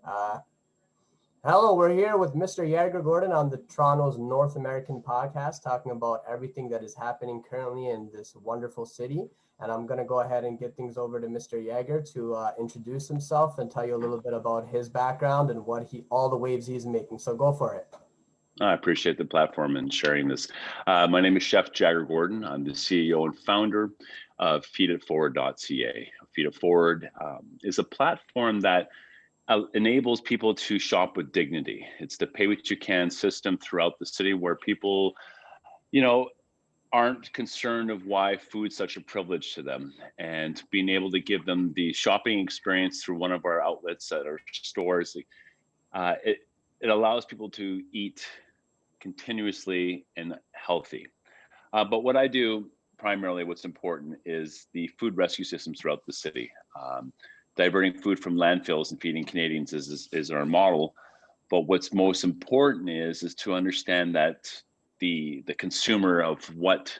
Uh, Hello, we're here with Mr. Jagger Gordon on the Toronto's North American podcast, talking about everything that is happening currently in this wonderful city. And I'm going to go ahead and get things over to Mr. Jagger to introduce himself and tell you a little bit about his background and all the waves he's making. So go for it. I appreciate the platform and sharing this. My name is Chef Jagger Gordon. I'm the CEO and founder of feeditforward.ca. Feed It Forward is a platform that enables people to shop with dignity. It's the pay what you can system throughout the city where people, you know, aren't concerned of why food's such a privilege to them, and being able to give them the shopping experience through one of our outlets at our stores. It allows people to eat continuously and healthy. But what I do primarily, what's important is the food rescue systems throughout the city. Diverting food from landfills and feeding Canadians is our model. But what's most important is to understand that the consumer of what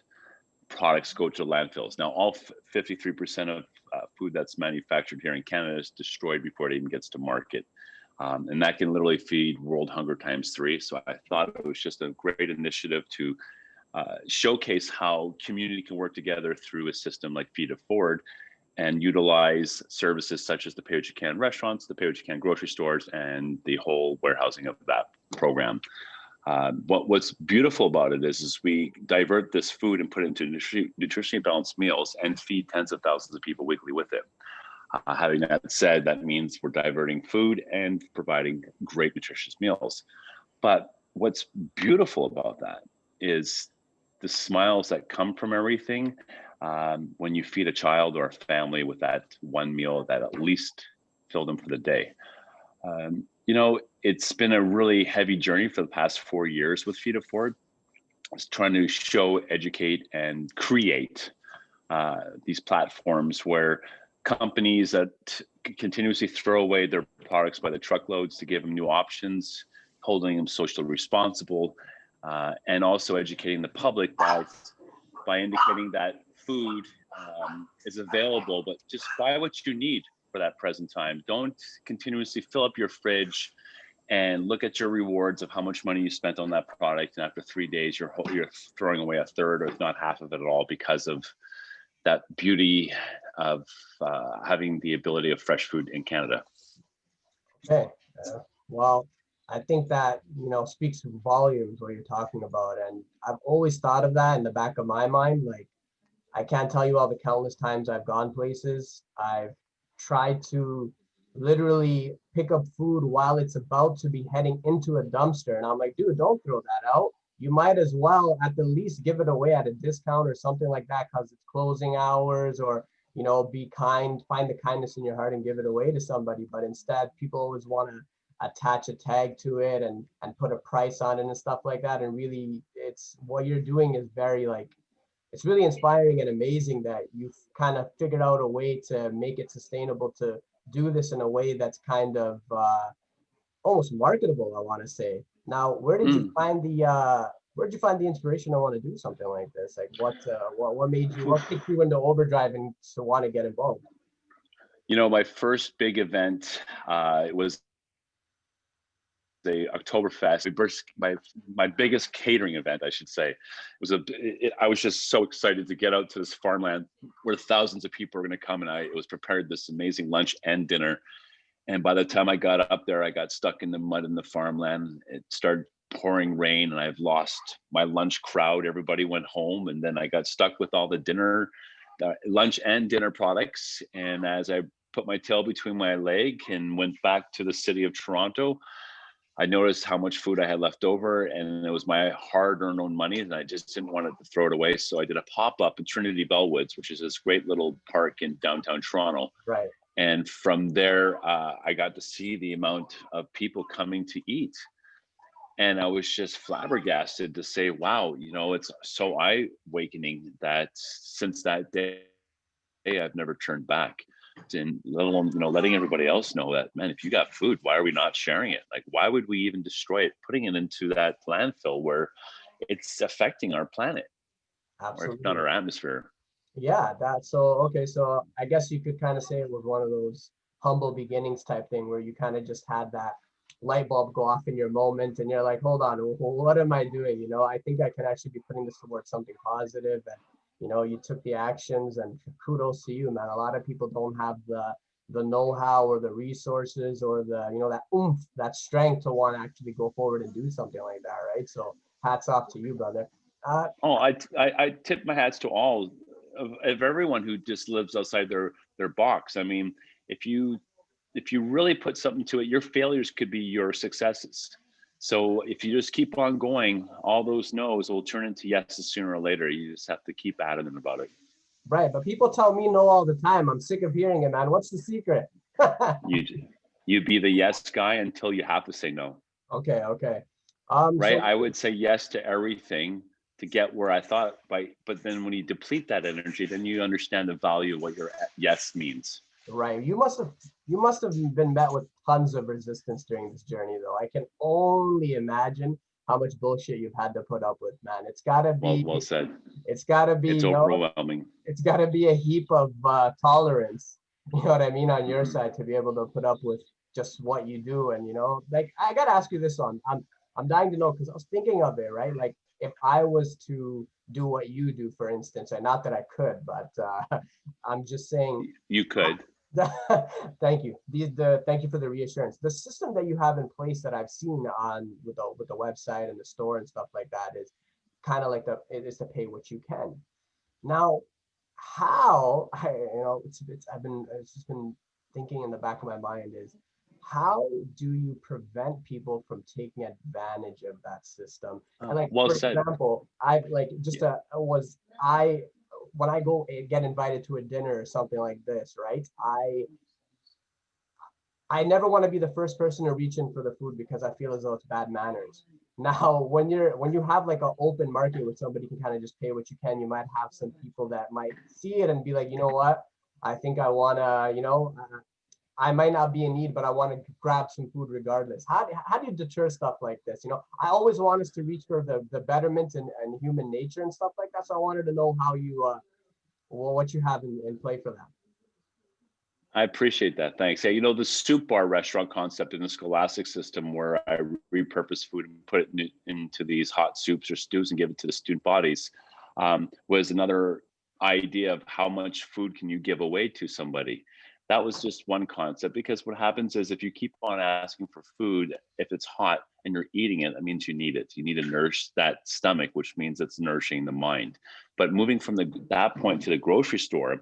products go to landfills. Now, all 53% of food that's manufactured here in Canada is destroyed before it even gets to market. And that can literally feed world hunger times 3. So I thought it was just a great initiative to showcase how community can work together through a system like Feed It Forward and utilize services such as the Pay What You Can restaurants, the Pay What You Can grocery stores, and the whole warehousing of that program. What's beautiful about it is we divert this food and put it into nutritionally balanced meals and feed tens of thousands of people weekly with it. Having that said, that means we're diverting food and providing great nutritious meals. But what's beautiful about that is the smiles that come from everything when you feed a child or a family with that one meal that at least filled them for the day. It's been a really heavy journey for the past 4 years with Feed It Forward. It's trying to show, educate, and create these platforms where companies that continuously throw away their products by the truckloads to give them new options, holding them socially responsible, and also educating the public by indicating that food is available, but just buy what you need for that present time. Don't continuously fill up your fridge and look at your rewards of how much money you spent on that product, and after 3 days you're throwing away a third or if not half of it at all because of that beauty of having the ability of fresh food in Canada. Okay. Well, I think that, speaks volumes what you're talking about. And I've always thought of that in the back of my mind. Like, I can't tell you all the countless times I've gone places. I've tried to literally pick up food while it's about to be heading into a dumpster. And I'm like, dude, don't throw that out. You might as well at the least give it away at a discount or something like that because it's closing hours, or, be kind, find the kindness in your heart and give it away to somebody. But instead, people always want to attach a tag to it and put a price on it and stuff like that. And really, it's what you're doing is very it's really inspiring and amazing that you've kind of figured out a way to make it sustainable to do this in a way that's kind of almost marketable, I want to say. Now, where did you find the inspiration to want to do something like this? Like what kicked you into overdrive and to want to get involved? My first big event was the Oktoberfest. My biggest catering event, I should say, I was just so excited to get out to this farmland where thousands of people were going to come, and it was prepared this amazing lunch and dinner. And by the time I got up there, I got stuck in the mud in the farmland. It started pouring rain, and I've lost my lunch crowd. Everybody went home, and then I got stuck with all the lunch and dinner products. And as I put my tail between my leg and went back to the city of Toronto, I noticed how much food I had left over, and it was my hard-earned money, and I just didn't want to throw it away. So I did a pop-up in Trinity Bellwoods, which is this great little park in downtown Toronto. Right. And from there, I got to see the amount of people coming to eat. And I was just flabbergasted to say, wow, it's so eye-awakening that since that day, I've never turned back. And let alone, letting everybody else know that, man, if you got food, why are we not sharing it? Like, why would we even destroy it, putting it into that landfill where it's affecting our planet, Absolutely. or if not our atmosphere? Yeah, so I guess you could kind of say it was one of those humble beginnings type thing where you kind of just had that light bulb go off in your moment and you're like, hold on, what am I doing? You know, I think I can actually be putting this towards something positive. And, you know, you took the actions, and kudos to you, man. A lot of people don't have the know-how or the resources or the, you know, that oomph, that strength to want to actually go forward and do something like that, right? So hats off to you, brother. Uh, Oh, I tip my hats to all of everyone who just lives outside their box. I mean, if you if you really put something to it, your failures could be your successes. So if you just keep on going, all those no's will turn into yeses sooner or later. You just have to keep adamant about it. right, but people tell me no all the time. I'm sick of hearing it, man. What's the secret? You you be the yes guy until you have to say no. Okay, okay. Right? So I would say yes to everything to get where I thought but then when you deplete that energy, then you understand the value of what your yes means. right, you must have been met with tons of resistance during this journey, though. I can only imagine how much bullshit you've had to put up with, man. Well said. It's gotta be, It's you know, overwhelming. it's gotta be a heap of tolerance. You know what I mean, on your Mhm. side to be able to put up with just what you do, and you know, like I gotta ask you this one. I'm dying to know because I was thinking of it, right? Like if I was to do what you do, for instance, and not that I could, but I'm just saying. You could. Thank you. Thank you for the reassurance. The system that you have in place that I've seen on with the website and the store and stuff like that is kind of like it is to pay what you can. Now, how you know it's just been thinking in the back of my mind is how do you prevent people from taking advantage of that system? And like Well for said. example, I've like just Yeah. was I when I go get invited to a dinner or something like this, right? I never want to be the first person to reach in for the food because I feel as though it's bad manners. Now, when you have like an open market where somebody can kind of just pay what you can, you might have some people that might see it and be like, you know what, I think I wanna, you know, I might not be in need, but I want to grab some food regardless. How do you deter stuff like this? You know, I always want us to reach for the betterment and human nature and stuff like that. So I wanted to know how you well, what you have in play for that. I appreciate that. Thanks. Hey, you know, the soup bar restaurant concept in the scholastic system where I repurpose food and put it into these hot soups or stews and give it to the student bodies was another idea of how much food can you give away to somebody. That was just one concept because what happens is if you keep on asking for food, if it's hot and you're eating it, that means you need it. You need to nourish that stomach, which means it's nourishing the mind. But moving from that point to the grocery store,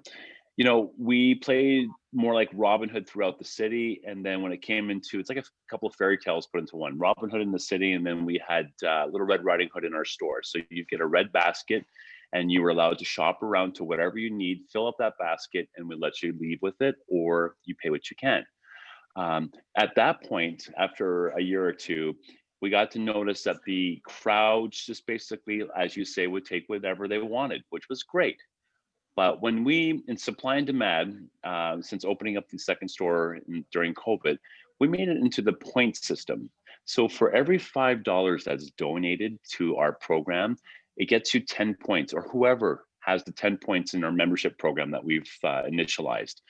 you know, we played more like Robin Hood throughout the city. And then when it came into, it's like a couple of fairy tales put into one, Robin Hood in the city. And then we had Little Red Riding Hood in our store. So you get a red basket and you were allowed to shop around to whatever you need, fill up that basket, and we let you leave with it, or you pay what you can. At that point, after a year or two, we got to notice that the crowds just basically, as you say, would take whatever they wanted, which was great. But when we, in supply and demand, since opening up the second store during COVID, we made it into the point system. So for every $5 that's donated to our program, it gets you 10 points, or whoever has the 10 points in our membership program that we've initialized.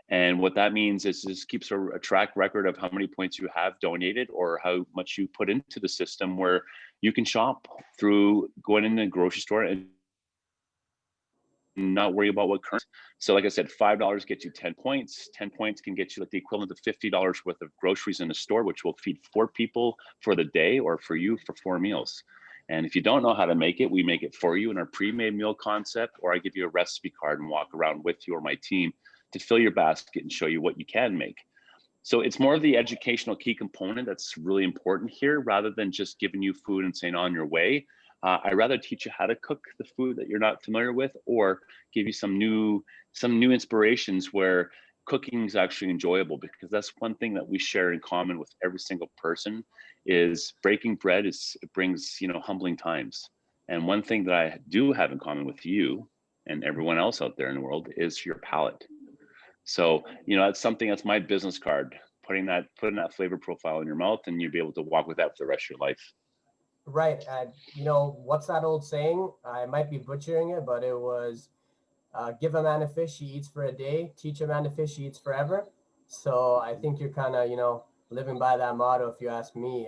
And what that means is this keeps a track record of how many points you have donated or how much you put into the system where you can shop through going in the grocery store and not worry about what current. So like I said, $5 gets you 10 points. 10 points can get you like the equivalent of $50 worth of groceries in a store, which will feed 4 people for the day or for you for 4 meals. And if you don't know how to make it, we make it for you in our pre-made meal concept, or I give you a recipe card and walk around with you or my team to fill your basket and show you what you can make. So it's more of the educational key component that's really important here rather than just giving you food and saying on your way. I'd rather teach you how to cook the food that you're not familiar with, or give you some new inspirations where cooking is actually enjoyable, because that's one thing that we share in common with every single person is breaking bread it brings, you know, humbling times. And one thing that I do have in common with you and everyone else out there in the world is your palate. So, you know, that's something that's my business card, putting that flavor profile in your mouth, and you'll be able to walk with that for the rest of your life. Right. You know, what's that old saying? I might be butchering it, but it was give a man a fish, he eats for a day. Teach a man to fish, he eats forever. So I think you're kind of, living by that motto, if you ask me.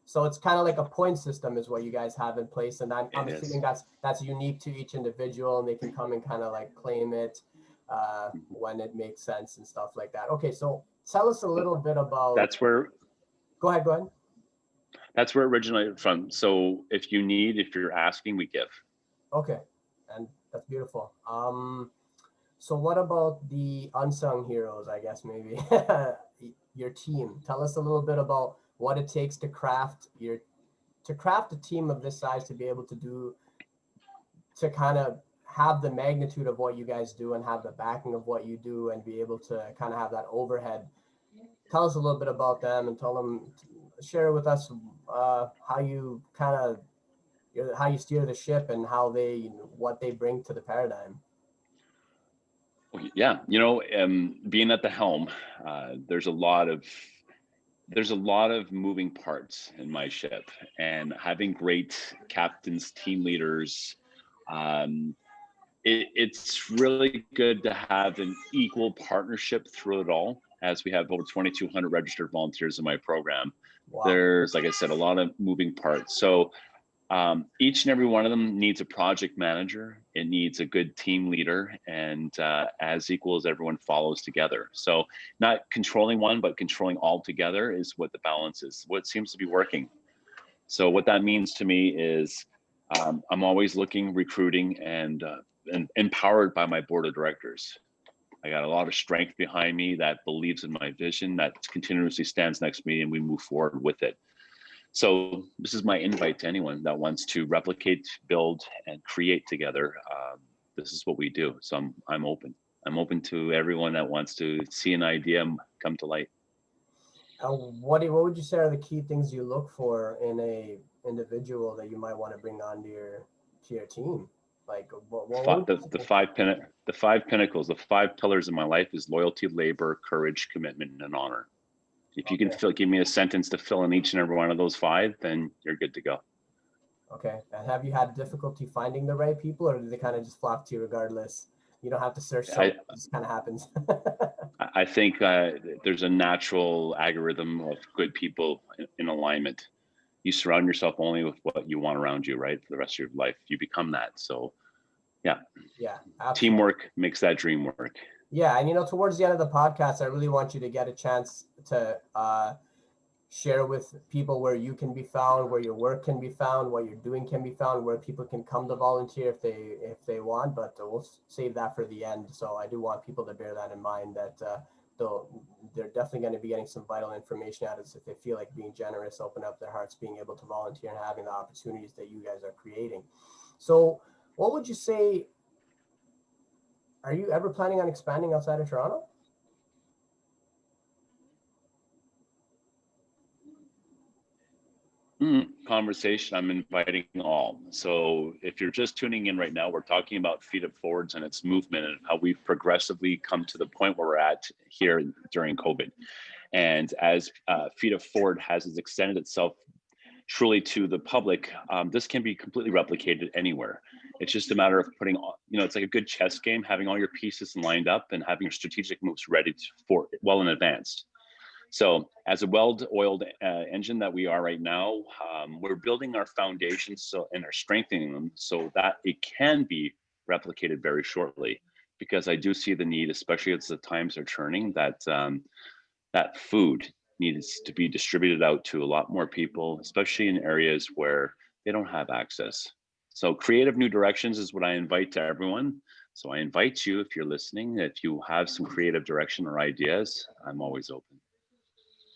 So it's kind of like a point system is what you guys have in place, and I'm It assuming is. that's unique to each individual, and they can come and kind of like claim it Mhm. when it makes sense and stuff like that. Okay, so tell us a little bit about. That's where Go ahead. Go ahead. that's where it originated from. So if you're asking, we give. Okay, and that's beautiful. So what about the unsung heroes, I guess maybe your team? Tell us a little bit about what it takes to craft a team of this size to be able to kind of have the magnitude of what you guys do and have the backing of what you do and be able to kind of have that overhead. Tell us a little bit about them and share with us how you kind of how you steer the ship and what they bring to the paradigm. Yeah, being at the helm, there's a lot of moving parts in my ship, and having great captains, team leaders, um, it's really good to have an equal partnership through it all. As we have over 2,200 registered volunteers in my program, Wow. there's, like I said, a lot of moving parts. So each and every one of them needs a project manager. It needs a good team leader, and as equal as everyone follows together. So not controlling one, but controlling all together is what the balance is. What seems to be working. So what that means to me is I'm always looking, recruiting, and empowered by my board of directors. I got a lot of strength behind me that believes in my vision, that continuously stands next to me, and we move forward with it. So this is my invite to anyone that wants to replicate, build, and create together. This is what we do. So I'm open. I'm open to everyone that wants to see an idea come to light. What would you say are the key things you look for in a individual that you might want to bring onto your team? Like what would you say? The five pinnacles, the five pillars of my life is loyalty, labor, courage, commitment, and honor. If you can Okay. give me a sentence to fill in each and every one of those five, then you're good to go. Okay. And have you had difficulty finding the right people, or do they kind of just flock to you regardless? You don't have to search so much. I, It just kind of happens. I think there's a natural algorithm of good people in alignment. You surround yourself only with what you want around you, right? For the rest of your life, you become that. So, yeah, Yeah, absolutely. teamwork makes that dream work. Yeah, and towards the end of the podcast, I really want you to get a chance to share with people where you can be found, where your work can be found, what you're doing can be found, where people can come to volunteer if they want. But we'll save that for the end. So I do want people to bear that in mind that they're definitely going to be getting some vital information out of this if they feel like being generous, open up their hearts, being able to volunteer, and having the opportunities that you guys are creating. So, what would you say? Are you ever planning on expanding outside of Toronto? Conversation, I'm inviting all. So if you're just tuning in right now, we're talking about Feet It Forwards and its movement and how we've progressively come to the point where we're at here during COVID. And as Feet It Forward has extended itself truly to the public, this can be completely replicated anywhere. It's just a matter of putting, it's like a good chess game, having all your pieces lined up and having your strategic moves ready for well in advance. So as a well-oiled engine that we are right now, we're building our foundations and are strengthening them so that it can be replicated very shortly. Because I do see the need, especially as the times are turning, that food needs to be distributed out to a lot more people, especially in areas where they don't have access. So creative new directions is what I invite to everyone. So I invite you, if you're listening, if you have some creative direction or ideas, I'm always open.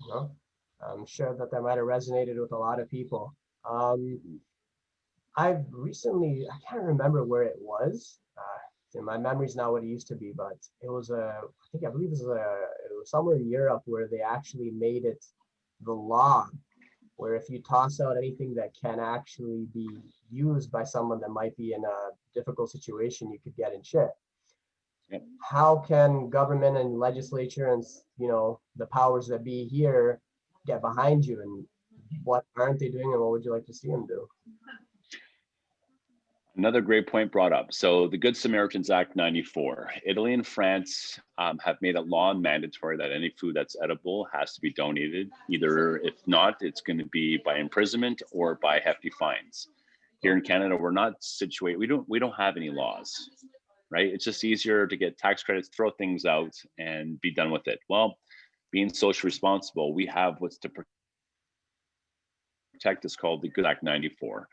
No, I'm sure that might have resonated with a lot of people. Um, I've recently, I can't remember where it was. My memory's not what it used to be, but it was I believe it was somewhere in Europe where they actually made it the law, where if you toss out anything that can actually be used by someone that might be in a difficult situation, you could get in shit. Yep. How can government and legislature and the powers that be here get behind you, and what aren't they doing, and what would you like to see them do? Another great point brought up. So the Good Samaritans Act 94, Italy and France have made it law and mandatory that any food that's edible has to be donated. Either if not, it's going to be by imprisonment or by hefty fines. Here in Canada, we're not situated. We don't have any laws, right? It's just easier to get tax credits, throw things out, and be done with it. Well, being socially responsible, we have what's to protect is called the Good Act 94.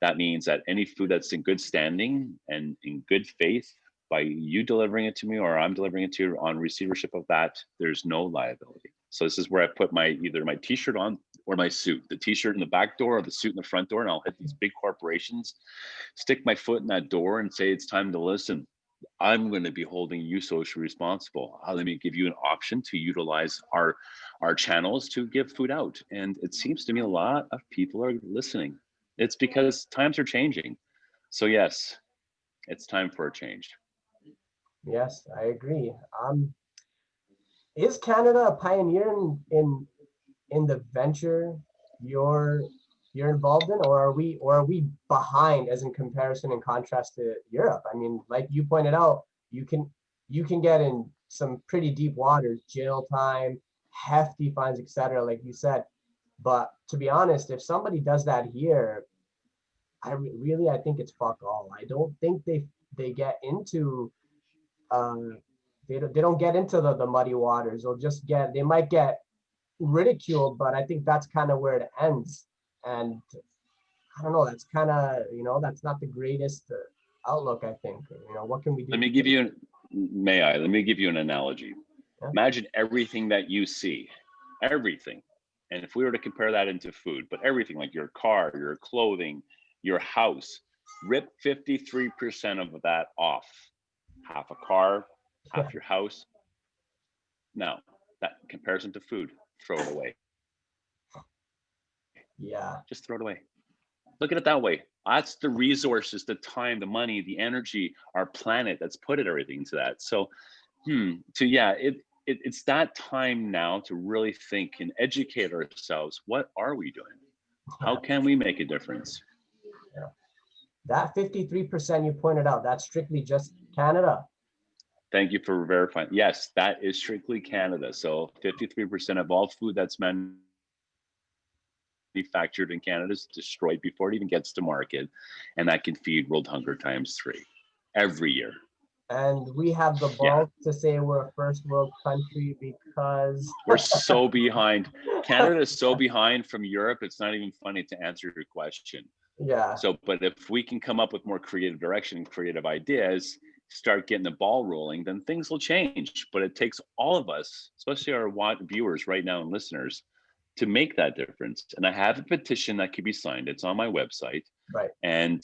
That means that any food that's in good standing and in good faith, by you delivering it to me or I'm delivering it to you on receivership of that, there's no liability. So this is where I put either my t-shirt on or my suit, the t-shirt in the back door or the suit in the front door, and I'll hit these big corporations, stick my foot in that door and say, it's time to listen. I'm going to be holding you socially responsible. Let me give you an option to utilize our channels to give food out. And it seems to me a lot of people are listening. It's because times are changing. So yes, it's time for a change. Yes, I agree. Is Canada a pioneer in the venture you're involved in, or are we behind as in comparison and contrast to Europe? I mean, like you pointed out, you can get in some pretty deep waters, jail time, hefty fines, etc., like you said. But to be honest, if somebody does that here, I think it's fuck all. I don't think they get into they don't get into the muddy waters. They might get ridiculed, but I think that's kind of where it ends. And I don't know, that's kind of, that's not the greatest outlook, I think. What can we do? Let me give you an analogy. Yeah. Imagine everything that you see, everything. And if we were to compare that into food, but everything like your car, your clothing, your house, rip 53% of that off. Half a car, half your house. Now, that comparison to food, throw it away. Yeah. Just throw it away. Look at it that way. That's the resources, the time, the money, the energy, our planet that's put everything into that. So, it's that time now to really think and educate ourselves. What are we doing? How can we make a difference? Yeah. That 53% you pointed out, that's strictly just Canada. Thank you for verifying. Yes, that is strictly Canada. So 53% of all food that's manufactured in Canada is destroyed before it even gets to market. And that can feed world hunger times 3 every year. And we have the balls to say we're a first world country because we're so behind. Canada is so behind from Europe. It's not even funny to answer your question. Yeah. So, but if we can come up with more creative direction, creative ideas, start getting the ball rolling, then things will change. But it takes all of us, especially our viewers right now and listeners, to make that difference. And I have a petition that can be signed. It's on my website. Right. And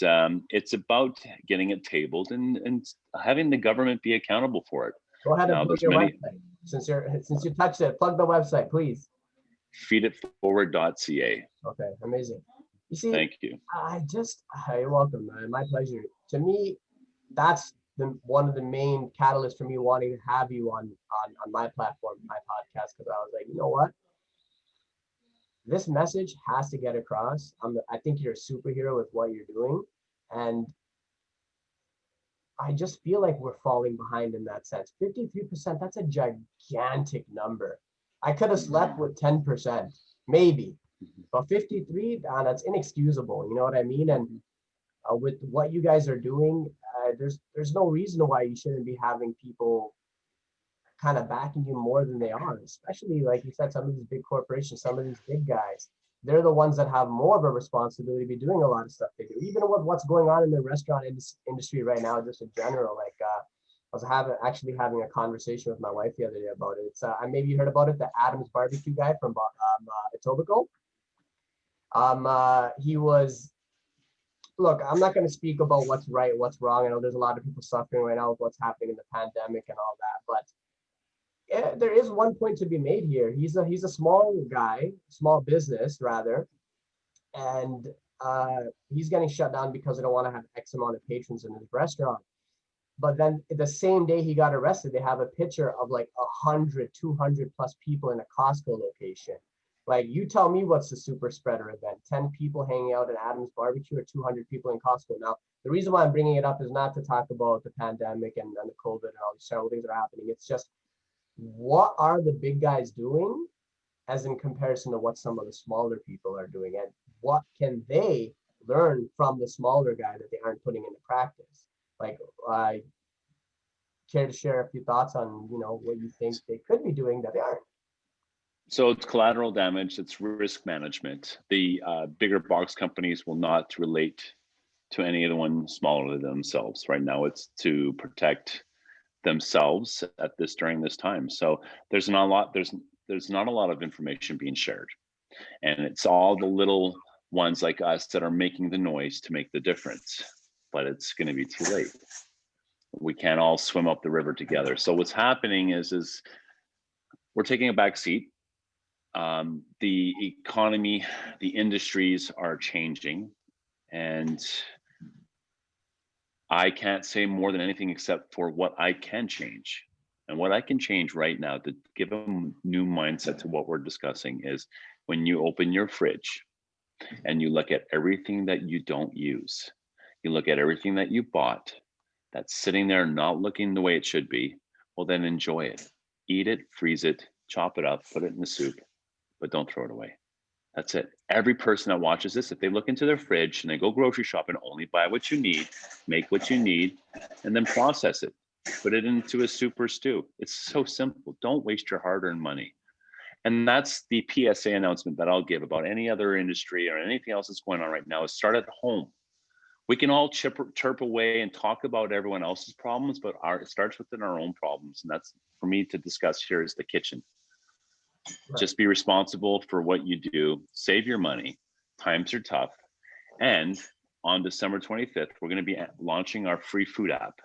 it's about getting it tabled and having the government be accountable for it. Go ahead and plug your website. Since you touched it, plug the website, please. feeditforward.ca. Okay, amazing. You see, thank you. You're welcome, man. My pleasure. To me, that's one of the main catalysts for me wanting to have you on my platform, my podcast, because I was like, you know what? This message has to get across. I think you're a superhero with what you're doing. And I just feel like we're falling behind in that sense. 53%, that's a gigantic number. I could have slept with 10%, maybe. But 53, that's inexcusable. You know what I mean? And with what you guys are doing, there's no reason why you shouldn't be having people kind of backing you more than they are, especially like you said, some of these big corporations, some of these big guys, they're the ones that have more of a responsibility to be doing a lot of stuff they do. Even with what's going on in the restaurant industry right now, just in general, like I was actually having a conversation with my wife the other day about it. It's maybe you heard about it, the Adams barbecue guy from Etobicoke. He was, look, I'm not going to speak about what's right, what's wrong. I know there's a lot of people suffering right now with what's happening in the pandemic and all that, but yeah, there is one point to be made here. He's a small guy, small business rather, and he's getting shut down because they don't want to have X amount of patrons in his restaurant. But then the same day he got arrested, they have a picture of like 100, 200 plus people in a Costco location. Like, you tell me what's the super spreader event? 10 people hanging out at Adam's barbecue or 200 people in Costco? Now, the reason why I'm bringing it up is not to talk about the pandemic and the COVID and all these terrible things that are happening. It's just, what are the big guys doing as in comparison to what some of the smaller people are doing? And what can they learn from the smaller guy that they aren't putting into practice? Like, I care to share a few thoughts on, what you think they could be doing that they aren't? So it's collateral damage, it's risk management. The bigger box companies will not relate to any of the ones smaller than themselves. Right now, it's to protect themselves during this time. So there's not a lot. There's not a lot of information being shared, and it's all the little ones like us that are making the noise to make the difference. But it's going to be too late. We can't all swim up the river together. So what's happening is we're taking a back seat. The economy, the industries are changing, and I can't say more than anything except for what I can change. And what I can change right now to give a new mindset to what we're discussing is when you open your fridge and you look at everything that you don't use, you look at everything that you bought that's sitting there not looking the way it should be, well, then enjoy it. Eat it, freeze it, chop it up, put it in the soup, but don't throw it away. That's it. Every person that watches this, if they look into their fridge and they go grocery shopping, only buy what you need, make what you need, and then process it. Put it into a soup or stew. It's so simple. Don't waste your hard-earned money. And that's the PSA announcement that I'll give about any other industry or anything else that's going on right now is start at home. We can all chirp away and talk about everyone else's problems, but it starts within our own problems. And that's for me to discuss here is the kitchen. Right. Just be responsible for what you do, save your money. Times are tough. And on December 25th, we're going to be launching our free food app.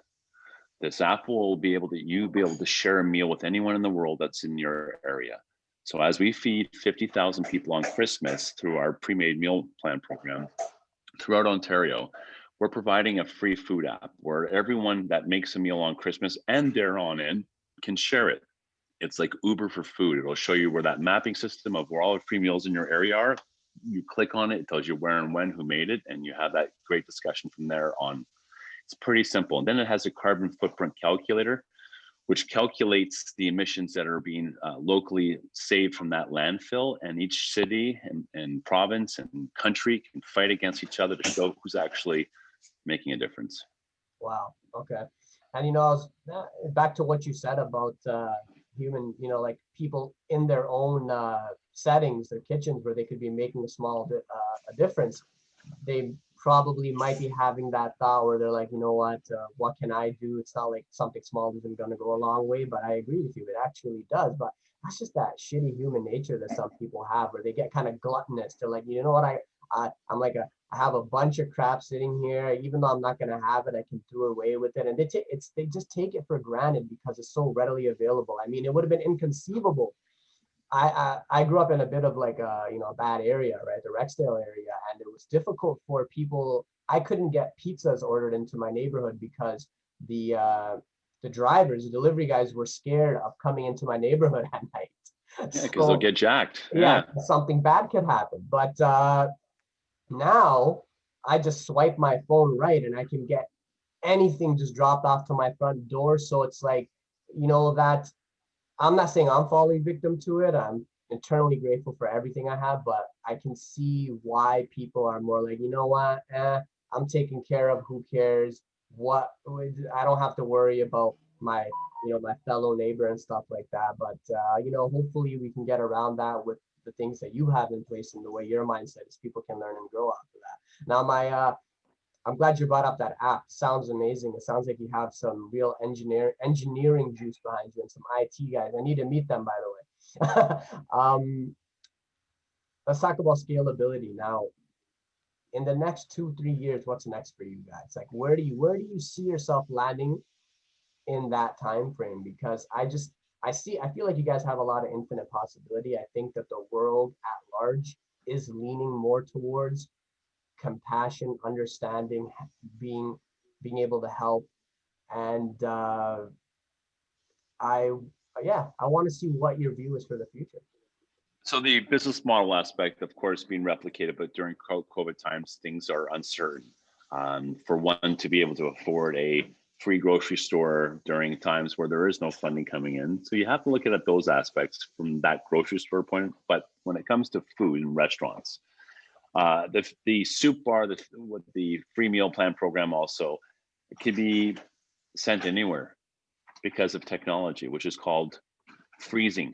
This app will be able to share a meal with anyone in the world that's in your area. So as we feed 50,000 people on Christmas through our pre-made meal plan program throughout Ontario, we're providing a free food app where everyone that makes a meal on Christmas and thereon in can share it. It's like Uber for food. It'll show you where that mapping system of where all the free meals in your area are. You click on it, it tells you where and when, who made it, and you have that great discussion from there on. It's pretty simple. And then it has a carbon footprint calculator, which calculates the emissions that are being locally saved from that landfill. And each city and province and country can fight against each other to show who's actually making a difference. Wow. Okay. And, I was back to what you said about human, like people in their own settings, their kitchens, where they could be making a small a difference. They probably might be having that thought where they're like, what can I do? It's not like something small isn't going to go a long way, but I agree with you. It actually does. But that's just that shitty human nature that some people have where they get kind of gluttonous. They're like, you know what? I'm like I have a bunch of crap sitting here. Even though I'm not going to have it, I can do away with it. And they just take it for granted because it's so readily available. I mean, it would have been inconceivable. I grew up in a bit of like a bad area, right? The Rexdale area, and it was difficult for people. I couldn't get pizzas ordered into my neighborhood because the drivers, the delivery guys, were scared of coming into my neighborhood at night. Yeah, because they'll get jacked. Yeah, something bad could happen. But now I just swipe my phone right, and I can get anything just dropped off to my front door. So it's like, that. I'm not saying I'm falling victim to it. I'm eternally grateful for everything I have, but I can see why people are more like, what, I'm taken care of. Who cares? What? I don't have to worry about my, my fellow neighbor and stuff like that. But hopefully we can get around that with the things that you have in place and the way your mindset is. People can learn and grow off of that. Now, I'm glad you brought up that app. Sounds amazing. It sounds like you have some real engineering juice behind you and some IT guys. I need to meet them, by the way. Let's talk about scalability now. In the next 2-3 years, what's next for you guys? Like, where do you see yourself landing in that time frame? Because I feel like you guys have a lot of infinite possibility. I think that the world at large is leaning more towards compassion, understanding, being able to help. And I want to see what your view is for the future. So the business model aspect, of course, being replicated, but during COVID times, things are uncertain. For one to be able to afford a free grocery store during times where there is no funding coming in. So you have to look at those aspects from that grocery store point. But when it comes to food and restaurants, the soup bar, the free meal plan program also, it can be sent anywhere because of technology, which is called freezing.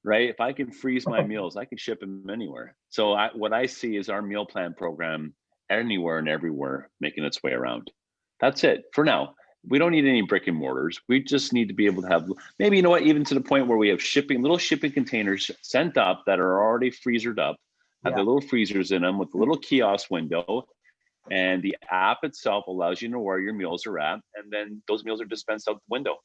Right? If I can freeze my meals, I can ship them anywhere. So what I see is our meal plan program anywhere and everywhere making its way around. That's it for now. We don't need any brick and mortars. We just need to be able to have, maybe, you know what, even to the point where we have little shipping containers sent up that are already freezered up, have Yeah. the little freezers in them with a little kiosk window. And the app itself allows you to know where your meals are at. And then those meals are dispensed out the window.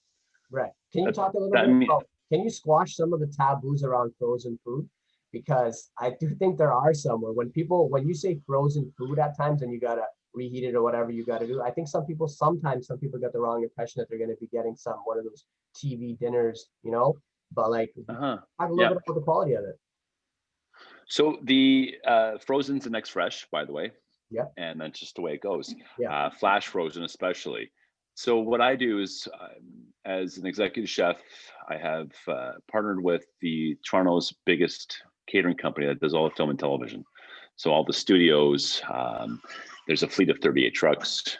Right. Can you talk a little That bit mean, about, can you squash some of the taboos around frozen food? Because I do think there are some where when you say frozen food at times and you gotta reheat it or whatever you gotta do, I think sometimes some people get the wrong impression that they're gonna be getting one of those TV dinners, but like, talk a little yeah. bit about the quality of it. So the frozen's the next fresh, by the way. Yeah. And that's just the way it goes. Yeah. Flash frozen, especially. So what I do is, as an executive chef, I have partnered with the Toronto's biggest catering company that does all the film and television. So all the studios, there's a fleet of 38 trucks.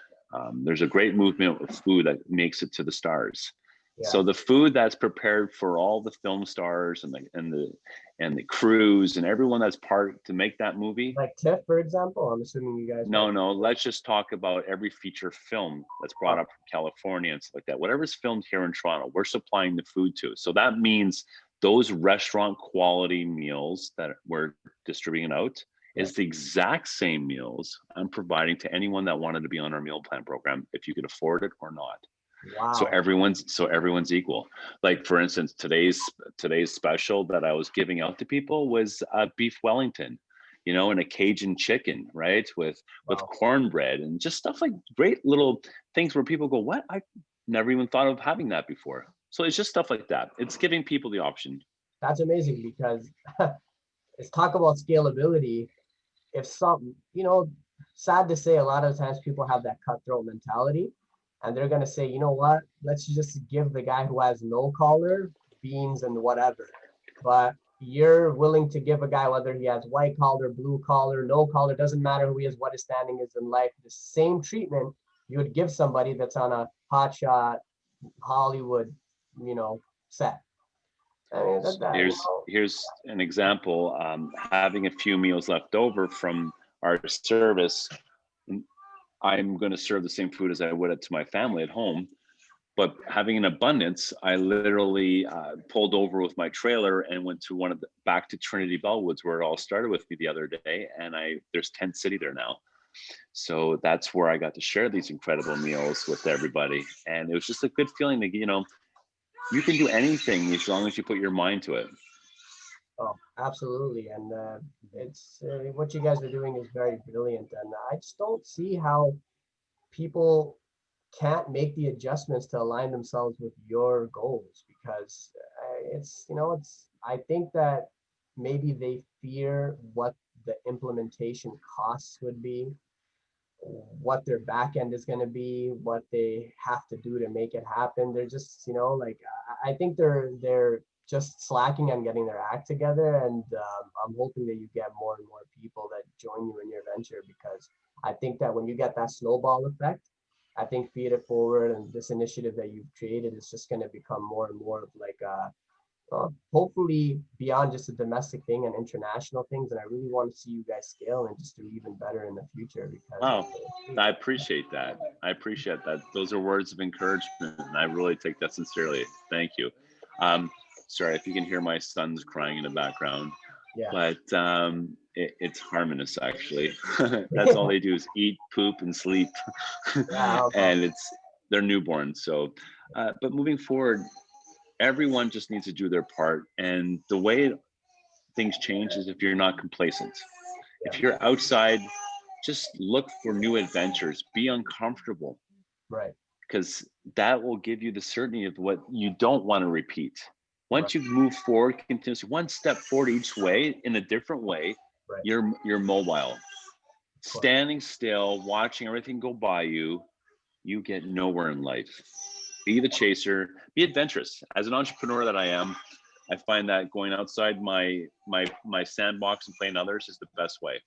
There's a great movement of food that makes it to the stars. Yeah. So the food that's prepared for all the film stars and the crews and everyone that's part to make that movie. Like TIFF, for example, I'm assuming you guys. No, let's just talk about every feature film that's brought up from California and stuff like that. Whatever's filmed here in Toronto, we're supplying the food to. So that means those restaurant quality meals that we're distributing out is the exact same meals I'm providing to anyone that wanted to be on our meal plan program, if you could afford it or not. Wow. So everyone's equal. Like, for instance, today's special that I was giving out to people was beef Wellington, and a Cajun chicken, right? With cornbread and just stuff like great little things where people go, what? I never even thought of having that before. So it's just stuff like that. It's giving people the option. That's amazing because let's talk about scalability. If sad to say, a lot of times people have that cutthroat mentality. And they're going to say, you know what, let's just give the guy who has no collar beans and whatever. But you're willing to give a guy, whether he has white collar, blue collar, no collar, doesn't matter who he is, what his standing is in life, the same treatment you would give somebody that's on a hotshot Hollywood, set. I mean, here's an example. Having a few meals left over from our service, I'm going to serve the same food as I would to my family at home, but having an abundance, I literally pulled over with my trailer and went to back to Trinity Bellwoods, where it all started with me the other day. And there's Tent City there now. So that's where I got to share these incredible meals with everybody. And it was just a good feeling that, you can do anything as long as you put your mind to it. Oh, absolutely. And it's what you guys are doing is very brilliant. And I just don't see how people can't make the adjustments to align themselves with your goals, because I think that maybe they fear what the implementation costs would be, what their back end is going to be, what they have to do to make it happen. They're just, I think they're just slacking on getting their act together. And I'm hoping that you get more and more people that join you in your venture, because I think that when you get that snowball effect, I think Feed It Forward and this initiative that you've created is just going to become more and more of like hopefully beyond just a domestic thing and international things. And I really want to see you guys scale and just do even better in the future. Because I appreciate that. Those are words of encouragement, and I really take that sincerely. Thank you. Sorry if you can hear my sons crying in the background. Yeah. But it's harmonious, actually. That's all they do is eat, poop, and sleep. And they're newborn. So, but moving forward, everyone just needs to do their part. And the way things change is if you're not complacent. If you're outside, just look for new adventures. Be uncomfortable. Right. Because that will give you the certainty of what you don't want to repeat. Once you move forward continuously, one step forward each way in a different way, Right. you're mobile. Course. Standing still, watching everything go by you, you get nowhere in life. Be the chaser, be adventurous. As an entrepreneur that I am, I find that going outside my sandbox and playing others is the best way.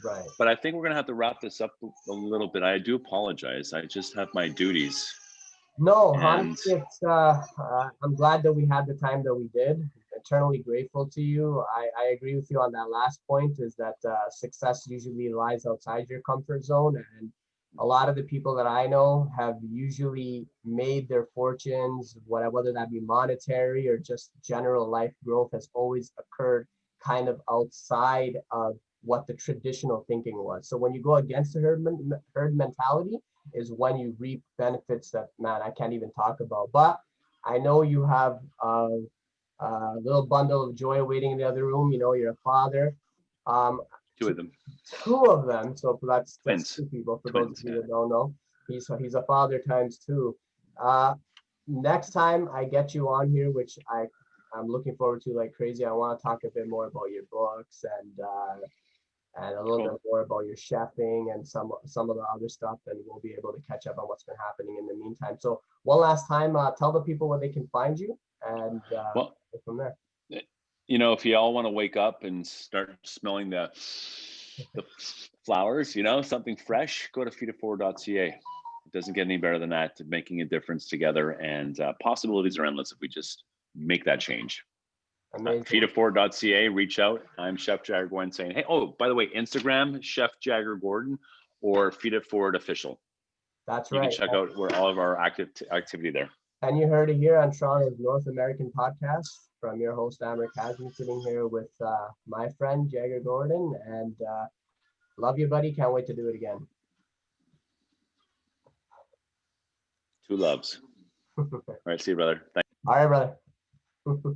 Right. But I think we're gonna have to wrap this up a little bit. I do apologize. I just have my duties. No, And honestly, it's I'm glad that we had the time that we did. Eternally grateful to you. I agree with you on that last point, is that success usually lies outside your comfort zone. And a lot of the people that I know have usually made their fortunes, whether that be monetary or just general life growth, has always occurred kind of outside of what the traditional thinking was. So when you go against the herd mentality, is when you reap benefits that, man, I can't even talk about. But I know you have a little bundle of joy waiting in the other room. You know, you're a father. two of them. Two of them. So that's Twins. two people. For Twins, those of you yeah. that don't know, he's a father times two. Next time I get you on here, which I'm looking forward to like crazy. I want to talk a bit more about your books and a little bit more about your chefing and some of the other stuff, and we'll be able to catch up on what's been happening in the meantime. So one last time, tell the people where they can find you, and Well, go from there. You know, if you all want to wake up and start smelling the flowers, you know, something fresh, go to feeditforward.ca. It doesn't get any better than that, making a difference together, and possibilities are endless if we just make that change. Feeditforward.ca, reach out. I'm Chef Jagger Gordon saying, hey, oh, by the way, Instagram, Chef Jagger Gordon, or Feed It Forward Official. That's you right. You can check out where all of our activity there. And you heard it here on Toronto's North American podcast from your host, Amber Kazmi, sitting here with my friend, Jagger Gordon. And love you, buddy. Can't wait to do it again. Two loves. All right, see you, brother. Thanks. All right, brother.